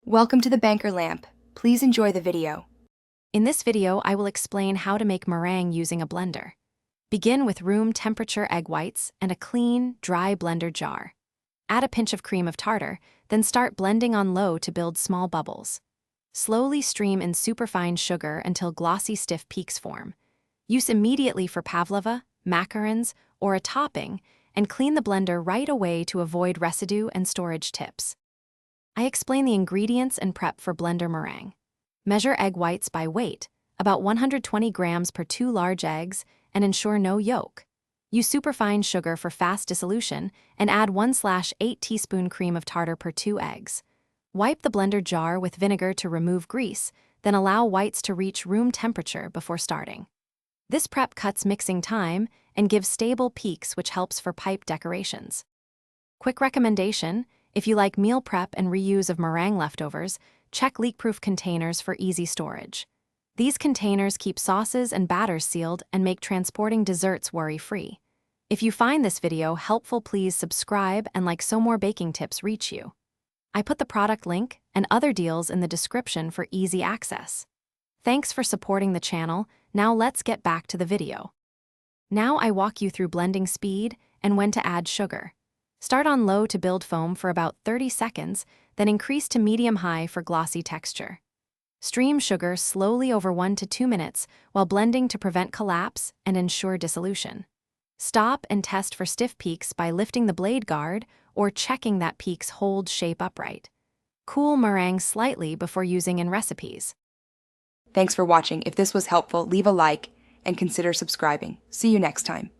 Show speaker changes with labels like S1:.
S1: Welcome to the Banker Lamp. Please enjoy the video.
S2: In this video, I will explain how to make meringue using a blender. Begin with room temperature egg whites and a clean, dry blender jar. Add a pinch of cream of tartar, then start blending on low to build small bubbles. Slowly stream in superfine sugar until glossy stiff peaks form. Use immediately for pavlova, macarons, or a topping, and clean the blender right away to avoid residue and storage tips. I explain the ingredients and prep for blender meringue. Measure egg whites by weight, about 120 grams per 2 large eggs, and ensure no yolk. Use superfine sugar for fast dissolution and add 1/8 teaspoon cream of tartar per 2 eggs. Wipe the blender jar with vinegar to remove grease, then allow whites to reach room temperature before starting. This prep cuts mixing time and gives stable peaks, which helps for pipe decorations. Quick recommendation: if you like meal prep and reuse of meringue leftovers, check leak-proof containers for easy storage. These containers keep sauces and batters sealed and make transporting desserts worry-free. If you find this video helpful, please subscribe and like so more baking tips reach you. I put the product link and other deals in the description for easy access. Thanks for supporting the channel. Now let's get back to the video. Now I walk you through blending speed and when to add sugar. Start on low to build foam for about 30 seconds, then increase to medium-high for glossy texture. Stream sugar slowly over 1 to 2 minutes while blending to prevent collapse and ensure dissolution. Stop and test for stiff peaks by lifting the blade guard or checking that peaks hold shape upright. Cool meringue slightly before using in recipes.
S1: Thanks for watching. If this was helpful, leave a like and consider subscribing. See you next time.